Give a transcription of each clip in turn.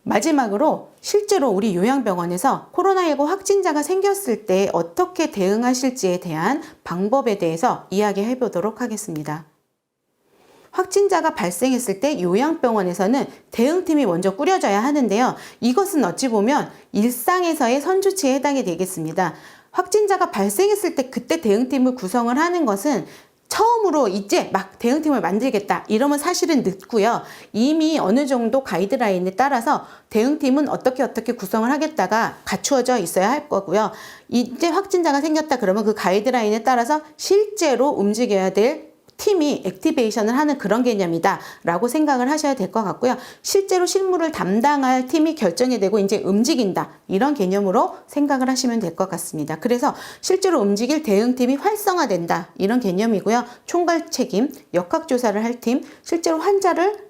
마지막으로 실제로 우리 요양병원에서 코로나19 확진자가 생겼을 때 어떻게 대응하실지에 대한 방법에 대해서 이야기해 보도록 하겠습니다. 확진자가 발생했을 때 요양병원에서는 대응팀이 먼저 꾸려져야 하는데요. 이것은 어찌 보면 일상에서의 선조치에 해당이 되겠습니다. 확진자가 발생했을 때 그때 대응팀을 구성을 하는 것은 처음으로 이제 막 대응팀을 만들겠다 이러면 사실은 늦고요. 이미 어느 정도 가이드라인에 따라서 대응팀은 어떻게 구성을 하겠다가 갖추어져 있어야 할 거고요. 이제 확진자가 생겼다 그러면 그 가이드라인에 따라서 실제로 움직여야 될 팀이 액티베이션을 하는 그런 개념이다 라고 생각을 하셔야 될 것 같고요. 실제로 실무를 담당할 팀이 결정이 되고 이제 움직인다 이런 개념으로 생각을 하시면 될 것 같습니다. 그래서 실제로 움직일 대응팀이 활성화된다 이런 개념이고요. 총괄 책임, 역학조사를 할 팀, 실제로 환자를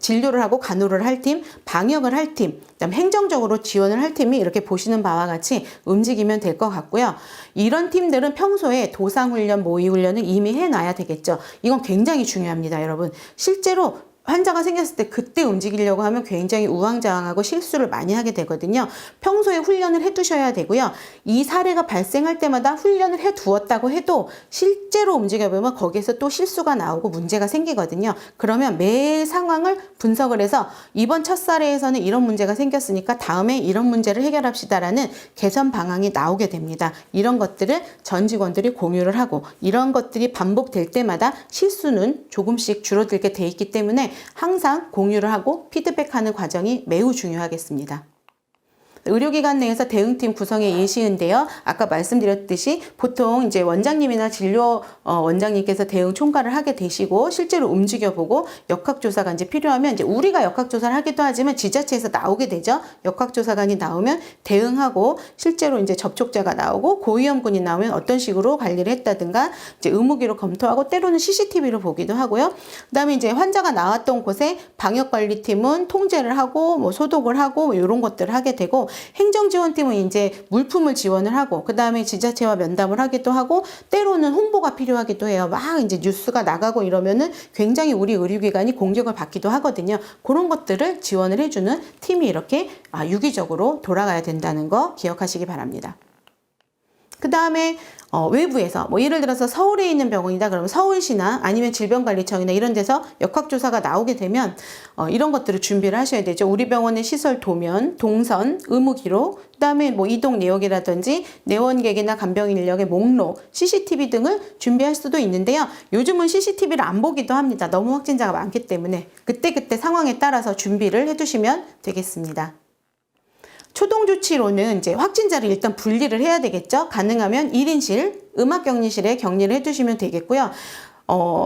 진료를 하고 간호를 할 팀, 방역을 할 팀, 그다음 행정적으로 지원을 할 팀이 이렇게 보시는 바와 같이 움직이면 될 것 같고요. 이런 팀들은 평소에 도상훈련, 모의훈련을 이미 해놔야 되겠죠. 이건 굉장히 중요합니다, 여러분. 실제로 환자가 생겼을 때 그때 움직이려고 하면 굉장히 우왕좌왕하고 실수를 많이 하게 되거든요. 평소에 훈련을 해두셔야 되고요. 이 사례가 발생할 때마다 훈련을 해두었다고 해도 실제로 움직여보면 거기에서 또 실수가 나오고 문제가 생기거든요. 그러면 매 상황을 분석을 해서 이번 첫 사례에서는 이런 문제가 생겼으니까 다음에 이런 문제를 해결합시다라는 개선 방안이 나오게 됩니다. 이런 것들을 전 직원들이 공유를 하고 이런 것들이 반복될 때마다 실수는 조금씩 줄어들게 돼 있기 때문에 항상 공유를 하고 피드백하는 과정이 매우 중요하겠습니다. 의료기관 내에서 대응팀 구성의 예시인데요. 아까 말씀드렸듯이 보통 이제 원장님이나 진료 원장님께서 대응 총괄을 하게 되시고 실제로 움직여보고 역학조사가 이제 필요하면 이제 우리가 역학조사를 하기도 하지만 지자체에서 나오게 되죠. 역학조사관이 나오면 대응하고 실제로 이제 접촉자가 나오고 고위험군이 나오면 어떤 식으로 관리를 했다든가 이제 의무기로 검토하고 때로는 CCTV를 보기도 하고요. 그다음에 이제 환자가 나왔던 곳에 방역관리팀은 통제를 하고 뭐 소독을 하고 뭐 이런 것들을 하게 되고 행정지원팀은 이제 물품을 지원을 하고 그 다음에 지자체와 면담을 하기도 하고 때로는 홍보가 필요하기도 해요. 막 이제 뉴스가 나가고 이러면은 굉장히 우리 의료기관이 공격을 받기도 하거든요. 그런 것들을 지원을 해주는 팀이 이렇게 유기적으로 돌아가야 된다는 거 기억하시기 바랍니다. 그 다음에 외부에서 뭐 예를 들어서 서울에 있는 병원이다 그러면 서울시나 아니면 질병관리청이나 이런 데서 역학조사가 나오게 되면 이런 것들을 준비를 하셔야 되죠. 우리 병원의 시설 도면, 동선, 의무기록, 그다음에 뭐 이동 내역이라든지 내원객이나 간병인 인력의 목록, CCTV 등을 준비할 수도 있는데요. 요즘은 CCTV를 안 보기도 합니다. 너무 확진자가 많기 때문에 그때 상황에 따라서 준비를 해두시면 되겠습니다. 초동조치로는 이제 확진자를 일단 분리를 해야 되겠죠. 가능하면 1인실, 음압격리실에 격리를 해두시면 되겠고요.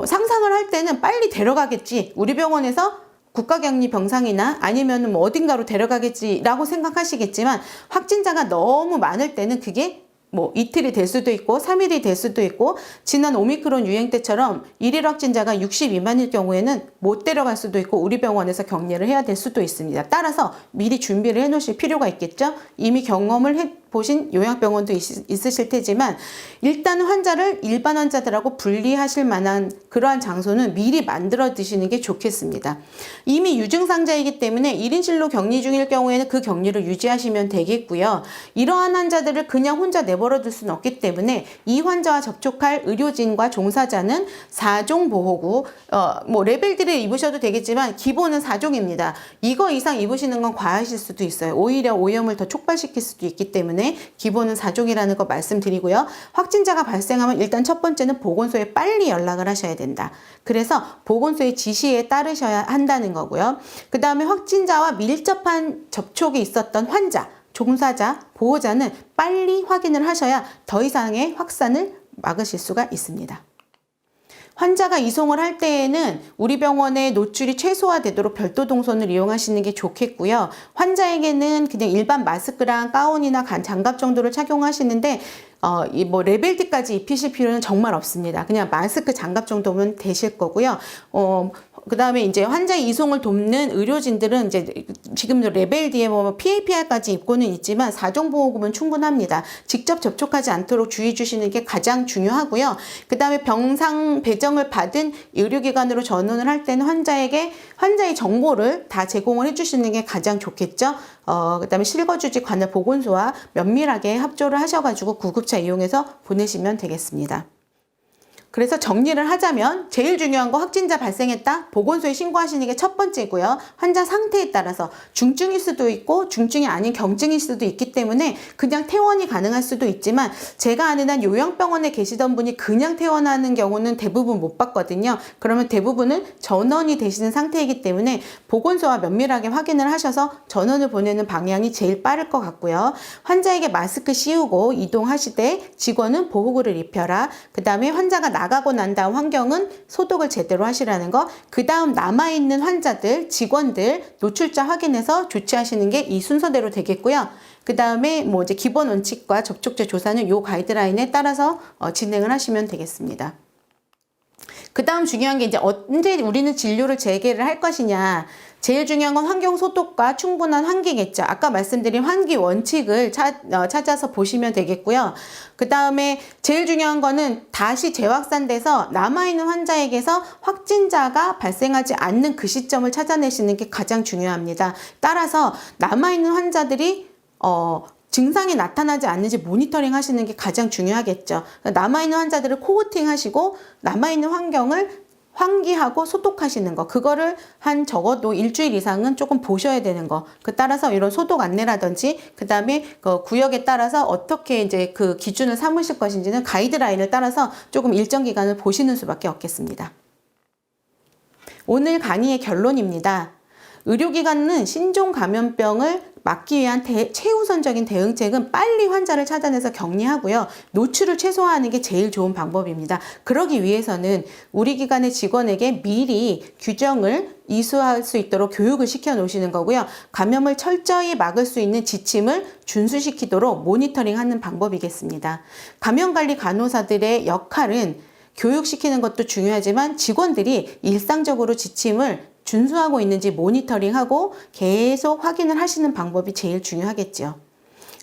상상을 할 때는 빨리 데려가겠지. 우리 병원에서 국가격리 병상이나 아니면 뭐 어딘가로 데려가겠지라고 생각하시겠지만 확진자가 너무 많을 때는 그게 뭐 이틀이 될 수도 있고 3일이 될 수도 있고 지난 오미크론 유행 때처럼 일일 확진자가 62만일 경우에는 못 데려갈 수도 있고 우리 병원에서 격리를 해야 될 수도 있습니다. 따라서 미리 준비를 해 놓으실 필요가 있겠죠. 이미 경험을 보신 요양병원도 있으실 테지만 일단 환자를 일반 환자들하고 분리하실 만한 그러한 장소는 미리 만들어 두시는 게 좋겠습니다. 이미 유증상자이기 때문에 1인실로 격리 중일 경우에는 그 격리를 유지하시면 되겠고요. 이러한 환자들을 그냥 혼자 내버려 둘 수는 없기 때문에 이 환자와 접촉할 의료진과 종사자는 4종 보호구 뭐 레벨들을 입으셔도 되겠지만 기본은 4종입니다. 이거 이상 입으시는 건 과하실 수도 있어요. 오히려 오염을 더 촉발시킬 수도 있기 때문에 기본은 4종이라는 거 말씀드리고요. 확진자가 발생하면 일단 첫 번째는 보건소에 빨리 연락을 하셔야 된다. 그래서 보건소의 지시에 따르셔야 한다는 거고요. 그 다음에 확진자와 밀접한 접촉이 있었던 환자, 종사자, 보호자는 빨리 확인을 하셔야 더 이상의 확산을 막으실 수가 있습니다. 환자가 이송을 할 때에는 우리 병원의 노출이 최소화되도록 별도 동선을 이용하시는 게 좋겠고요. 환자에게는 그냥 일반 마스크랑 가운이나 장갑 정도를 착용하시는데 뭐 레벨T까지 입히실 필요는 정말 없습니다. 그냥 마스크 장갑 정도면 되실 거고요. 그다음에 이제 환자 이송을 돕는 의료진들은 이제 지금 레벨 D에 뭐 PAPR까지 입고는 있지만 4종 보호구는 충분합니다. 직접 접촉하지 않도록 주의해 주시는 게 가장 중요하고요. 그다음에 병상 배정을 받은 의료기관으로 전원을 할 때는 환자의 정보를 다 제공을 해주시는 게 가장 좋겠죠. 그다음에 실거주지 관할 보건소와 면밀하게 협조를 하셔가지고 구급차 이용해서 보내시면 되겠습니다. 그래서 정리를 하자면 제일 중요한 거 확진자 발생했다. 보건소에 신고하시는 게 첫 번째고요. 환자 상태에 따라서 중증일 수도 있고 중증이 아닌 경증일 수도 있기 때문에 그냥 퇴원이 가능할 수도 있지만 제가 아는 한 요양병원에 계시던 분이 그냥 퇴원하는 경우는 대부분 못 봤거든요. 그러면 대부분은 전원이 되시는 상태이기 때문에 보건소와 면밀하게 확인을 하셔서 전원을 보내는 방향이 제일 빠를 것 같고요. 환자에게 마스크 씌우고 이동하시되 직원은 보호구를 입혀라. 그 다음에 환자가 나가고 난 다음 환경은 소독을 제대로 하시라는 거. 그 다음 남아있는 환자들, 직원들 노출자 확인해서 조치하시는 게 이 순서대로 되겠고요. 그 다음에 뭐 이제 기본 원칙과 접촉자 조사는 요 가이드라인에 따라서 진행을 하시면 되겠습니다. 그 다음 중요한 게 이제 언제 우리는 진료를 재개를 할 것이냐. 제일 중요한 건 환경 소독과 충분한 환기겠죠. 아까 말씀드린 환기 원칙을 찾아서 보시면 되겠고요. 그 다음에 제일 중요한 거는 다시 재확산돼서 남아있는 환자에게서 확진자가 발생하지 않는 그 시점을 찾아내시는 게 가장 중요합니다. 따라서 남아있는 환자들이 증상이 나타나지 않는지 모니터링 하시는 게 가장 중요하겠죠. 남아있는 환자들을 코호팅 하시고 남아있는 환경을 환기하고 소독하시는 거, 그거를 한 적어도 일주일 이상은 조금 보셔야 되는 거. 따라서 이런 소독 안내라든지, 그 다음에 그 구역에 따라서 어떻게 이제 그 기준을 삼으실 것인지는 가이드라인을 따라서 조금 일정 기간을 보시는 수밖에 없겠습니다. 오늘 강의의 결론입니다. 의료기관은 신종 감염병을 막기 위한 최우선적인 대응책은 빨리 환자를 찾아내서 격리하고요. 노출을 최소화하는 게 제일 좋은 방법입니다. 그러기 위해서는 우리 기관의 직원에게 미리 규정을 이수할 수 있도록 교육을 시켜 놓으시는 거고요. 감염을 철저히 막을 수 있는 지침을 준수시키도록 모니터링하는 방법이겠습니다. 감염관리 간호사들의 역할은 교육시키는 것도 중요하지만 직원들이 일상적으로 지침을 준수하고 있는지 모니터링하고 계속 확인을 하시는 방법이 제일 중요하겠죠.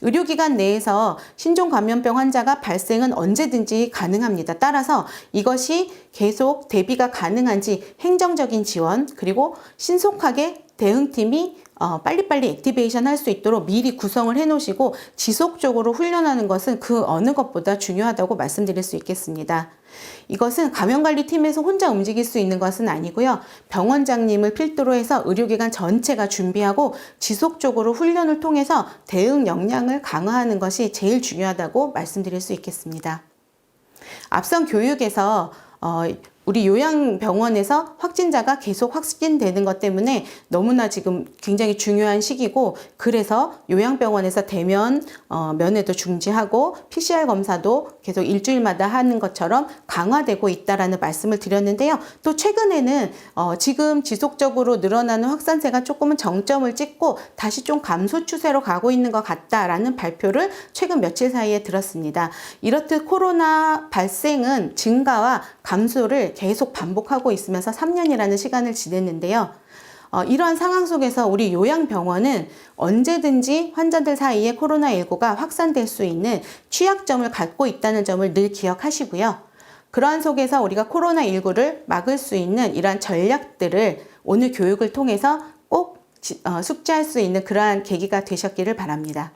의료기관 내에서 신종 감염병 환자가 발생은 언제든지 가능합니다. 따라서 이것이 계속 대비가 가능한지 행정적인 지원 그리고 신속하게 대응팀이 빨리빨리 액티베이션 할 수 있도록 미리 구성을 해 놓으시고 지속적으로 훈련하는 것은 그 어느 것보다 중요하다고 말씀드릴 수 있겠습니다. 이것은 감염관리팀에서 혼자 움직일 수 있는 것은 아니고요. 병원장님을 필두로 해서 의료기관 전체가 준비하고 지속적으로 훈련을 통해서 대응 역량을 강화하는 것이 제일 중요하다고 말씀드릴 수 있겠습니다. 앞선 교육에서 우리 요양병원에서 확진자가 계속 확진되는 것 때문에 너무나 지금 굉장히 중요한 시기고, 그래서 요양병원에서 대면 면회도 중지하고 PCR 검사도 계속 일주일마다 하는 것처럼 강화되고 있다라는 말씀을 드렸는데요. 또 최근에는 지금 지속적으로 늘어나는 확산세가 조금은 정점을 찍고 다시 좀 감소 추세로 가고 있는 것 같다라는 발표를 최근 며칠 사이에 들었습니다. 이렇듯 코로나 발생은 증가와 감소를 계속 반복하고 있으면서 3년이라는 시간을 지냈는데요. 이러한 상황 속에서 우리 요양병원은 언제든지 환자들 사이에 코로나19가 확산될 수 있는 취약점을 갖고 있다는 점을 늘 기억하시고요. 그러한 속에서 우리가 코로나19를 막을 수 있는 이러한 전략들을 오늘 교육을 통해서 꼭 숙지할 수 있는 그러한 계기가 되셨기를 바랍니다.